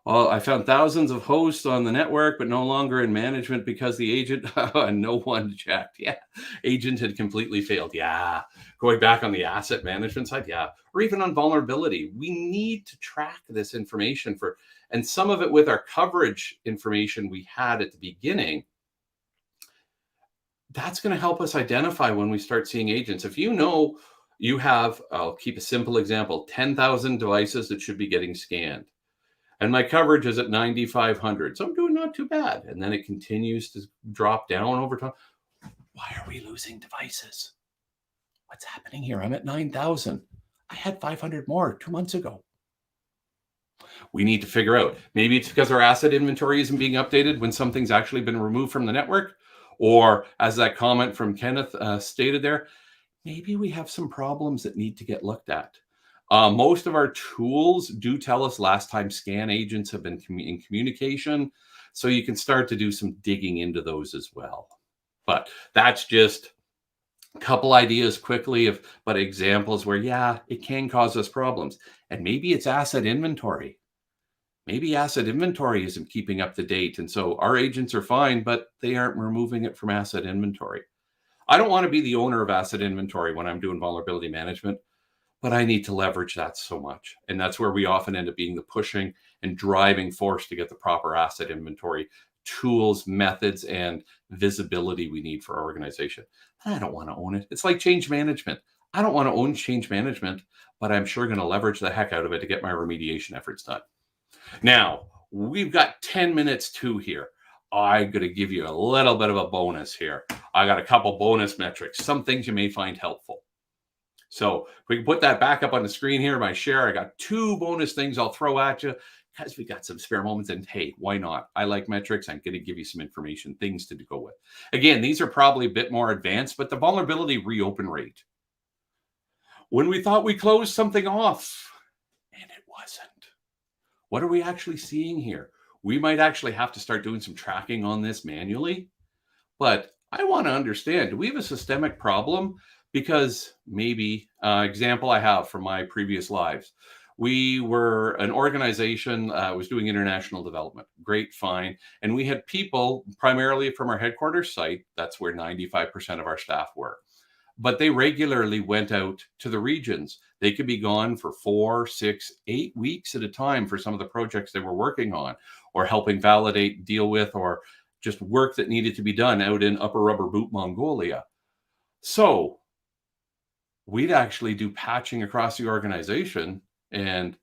Well, I found thousands of hosts on the network, but no longer in management because the agent, no one checked. Yeah, agent had completely failed. Yeah, going back on the asset management side. Yeah, or even on vulnerability. We need to track this information and some of it with our coverage information we had at the beginning. That's going to help us identify when we start seeing agents. If you know you have, I'll keep a simple example, 10,000 devices that should be getting scanned. And my coverage is at 9,500. So I'm doing not too bad. And then it continues to drop down over time. Why are we losing devices? What's happening here? I'm at 9,000. I had 500 more 2 months ago. We need to figure out. Maybe it's because our asset inventory isn't being updated when something's actually been removed from the network. Or as that comment from Kenneth stated there, maybe we have some problems that need to get looked at. Most of our tools do tell us last time scan agents have been in communication. So you can start to do some digging into those as well. But that's just a couple ideas quickly but examples where, yeah, it can cause us problems. And maybe it's asset inventory. Maybe asset inventory isn't keeping up to date. And so our agents are fine, but they aren't removing it from asset inventory. I don't want to be the owner of asset inventory when I'm doing vulnerability management, but I need to leverage that so much. And that's where we often end up being the pushing and driving force to get the proper asset inventory tools, methods, and visibility we need for our organization. I don't want to own it. It's like change management. I don't want to own change management, but I'm sure going to leverage the heck out of it to get my remediation efforts done. Now, we've got 10 minutes to here. I'm going to give you a little bit of a bonus here. I got a couple bonus metrics, some things you may find helpful. So if we can put that back up on the screen here, my share, I got 2 bonus things I'll throw at you because we got some spare moments, and hey, why not? I like metrics. I'm going to give you some information, things to go with. Again, these are probably a bit more advanced, but the vulnerability reopen rate. When we thought we closed something off and it wasn't. What are we actually seeing here? We might actually have to start doing some tracking on this manually, but I want to understand, do we have a systemic problem? Because maybe, example I have from my previous lives, we were an organization, was doing international development, great, fine. And we had people primarily from our headquarters site, that's where 95% of our staff were. But they regularly went out to the regions. They could be gone for 4, 6, 8 weeks at a time for some of the projects they were working on or helping validate, deal with, or just work that needed to be done out in Upper Rubber Boot, Mongolia. So we'd actually do patching across the organization, and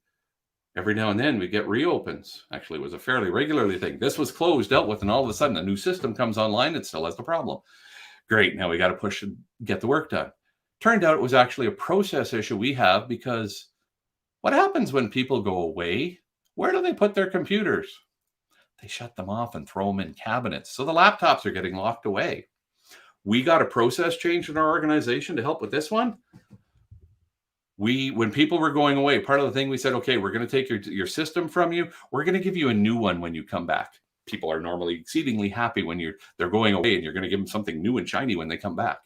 every now and then we get reopens. Actually, it was a fairly regularly thing. This was closed, dealt with, and all of a sudden a new system comes online and still has the problem. Great, now we got to push and get the work done. Turned out it was actually a process issue we have, because what happens when people go away? Where do they put their computers? They shut them off and throw them in cabinets. So the laptops are getting locked away. We got a process change in our organization to help with this one. When people were going away, part of the thing we said, okay, we're going to take your system from you. We're going to give you a new one when you come back. People are normally exceedingly happy when they're going away, and you're going to give them something new and shiny when they come back.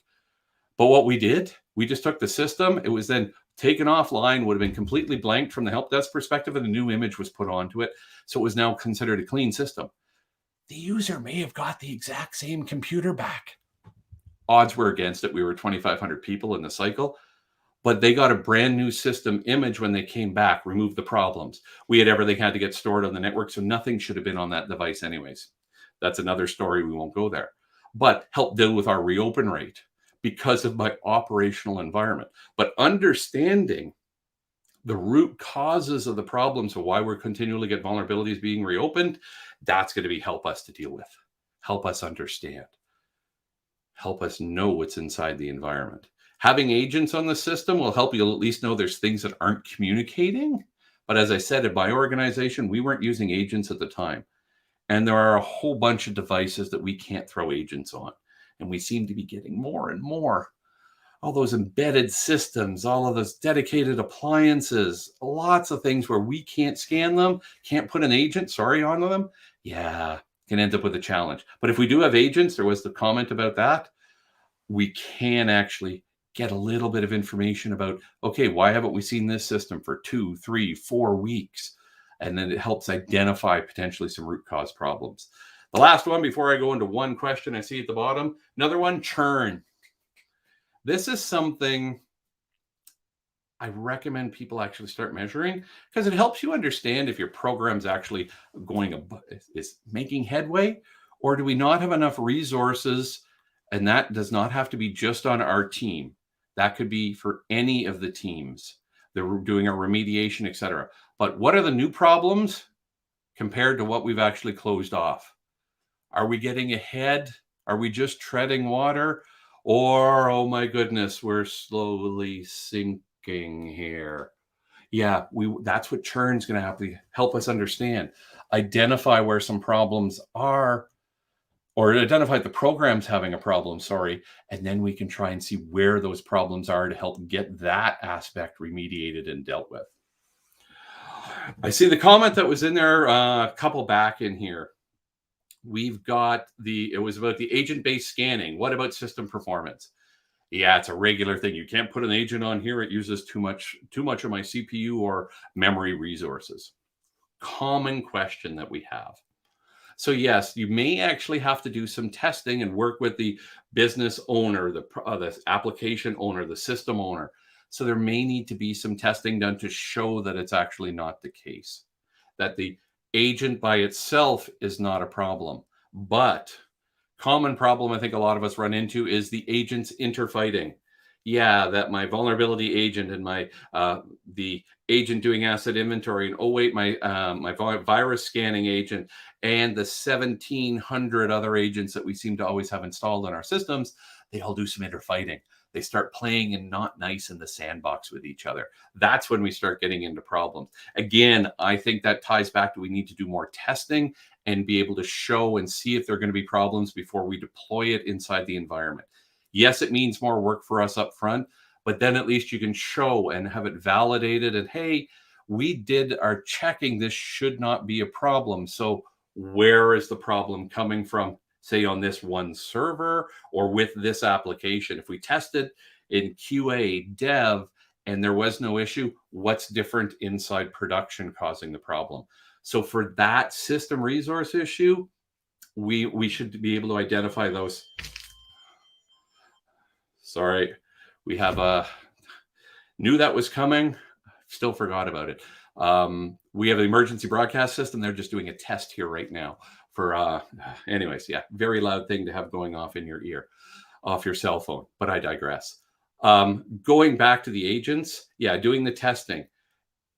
But what we did, we just took the system. It was then taken offline, would have been completely blanked from the help desk perspective, and a new image was put onto it. So it was now considered a clean system. The user may have got the exact same computer back. Odds were against it. We were 2,500 people in the cycle, but they got a brand new system image when they came back, removed the problems. We had everything had to get stored on the network, so nothing should have been on that device anyways. That's another story. We won't go there. but help deal with our reopen rate because of my operational environment. But understanding the root causes of the problems of why we're continually get vulnerabilities being reopened, that's going to be help us to deal with, help us understand, help us know what's inside the environment. Having agents on the system will help you at least know there's things that aren't communicating. But as I said, in my organization, we weren't using agents at the time. And there are a whole bunch of devices that we can't throw agents on. And we seem to be getting more and more. All those embedded systems, all of those dedicated appliances, lots of things where we can't scan them, can't put an agent, onto them. Yeah, can end up with a challenge. But if we do have agents, there was the comment about that, we can actually get a little bit of information about, okay, why haven't we seen this system for 2, 3, 4 weeks? And then it helps identify potentially some root cause problems. The last one before I go into one question I see at the bottom, another one, churn. This is something I recommend people actually start measuring because it helps you understand if your program's actually is making headway, or do we not have enough resources? And that does not have to be just on our team. That could be for any of the teams. They're doing a remediation, etc. But what are the new problems compared to what we've actually closed off? Are we getting ahead? Are we just treading water? Or, oh my goodness, we're slowly sinking here. Yeah, that's what churn's going to have to help us understand. Identify where some problems are, or identify the program's having a problem, and then we can try and see where those problems are to help get that aspect remediated and dealt with. I see the comment that was in there a couple back in here. We've got it was about the agent-based scanning. What about system performance? Yeah, it's a regular thing. You can't put an agent on here. It uses too much of my CPU or memory resources. Common question that we have. So yes, you may actually have to do some testing and work with the business owner, the application owner, the system owner. So there may need to be some testing done to show that it's actually not the case, that the agent by itself is not a problem. But common problem I think a lot of us run into is the agents interfighting. Yeah, that my vulnerability agent and my the agent doing asset inventory, and oh wait, my virus scanning agent and the 1,700 other agents that we seem to always have installed in our systems, they all do some interfighting. They start playing and not nice in the sandbox with each other. That's when we start getting into problems. Again, I think that ties back to we need to do more testing and be able to show and see if there are going to be problems before we deploy it inside the environment. Yes, it means more work for us up front, but then at least you can show and have it validated and, hey, we did our checking. This should not be a problem. So where is the problem coming from? Say on this one server or with this application. If we tested in QA dev and there was no issue, what's different inside production causing the problem? So for that system resource issue, we should be able to identify those. Sorry, we have knew that was coming, still forgot about it. We have an emergency broadcast system. They're just doing a test here right now for anyways, yeah, very loud thing to have going off in your ear, off your cell phone, but I digress. Going back to the agents, yeah, doing the testing.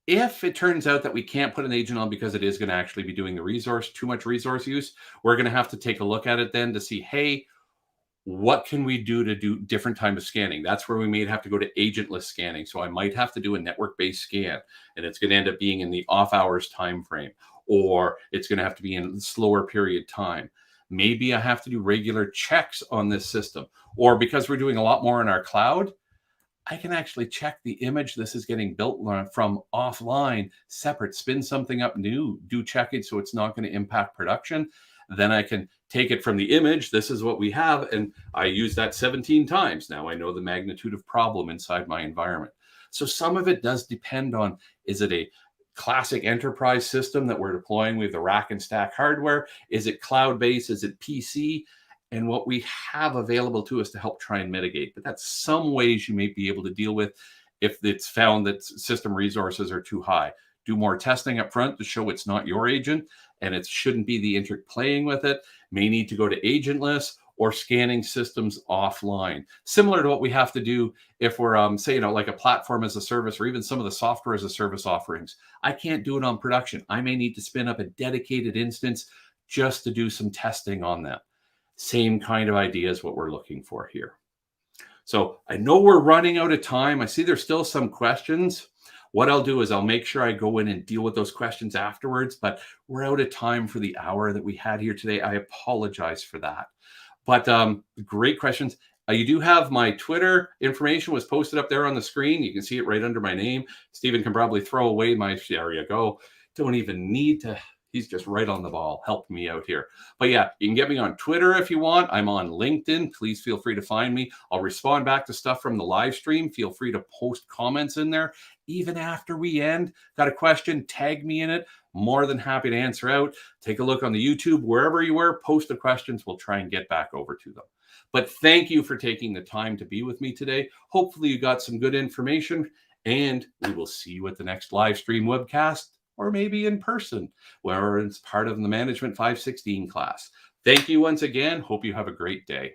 If it turns out that we can't put an agent on because it is going to actually be doing too much resource use, we're going to have to take a look at it then to see, hey, what can we do to do different type of scanning? That's where we may have to go to agentless scanning. So I might have to do a network-based scan, and it's going to end up being in the off hours time frame, or it's going to have to be in slower period time. Maybe I have to do regular checks on this system, or because we're doing a lot more in our cloud, I can actually check the image this is getting built from offline, separate, spin something up new, do check it so it's not going to impact production. Then I can take it from the image. This is what we have. And I use that 17 times. Now I know the magnitude of problem inside my environment. So some of it does depend on, is it a classic enterprise system that we're deploying with the rack and stack hardware? Is it cloud-based? Is it PC? And what we have available to us to help try and mitigate. But that's some ways you may be able to deal with if it's found that system resources are too high. Do more testing up front to show it's not your agent and it shouldn't be the interplaying with it. May need to go to agentless, or scanning systems offline, similar to what we have to do if we're, say, like a platform as a service, or even some of the software as a service offerings. I can't do it on production. I may need to spin up a dedicated instance just to do some testing on them. Same kind of idea is what we're looking for here. So I know we're running out of time. I see there's still some questions. What I'll do is I'll make sure I go in and deal with those questions afterwards, but we're out of time for the hour that we had here today. I apologize for that. But great questions. You do have my Twitter information was posted up there on the screen. You can see it right under my name. Stephen can probably throw away my, there you go. Don't even need to. He's just right on the ball, helping me out here. But yeah, you can get me on Twitter if you want. I'm on LinkedIn. Please feel free to find me. I'll respond back to stuff from the live stream. Feel free to post comments in there. Even after we end, got a question, tag me in it. More than happy to answer out. Take a look on the YouTube, wherever you were, post the questions. We'll try and get back over to them. But thank you for taking the time to be with me today. Hopefully you got some good information, and we will see you at the next live stream webcast, or maybe in person, where it's part of the Management 516 class. Thank you once again. Hope you have a great day.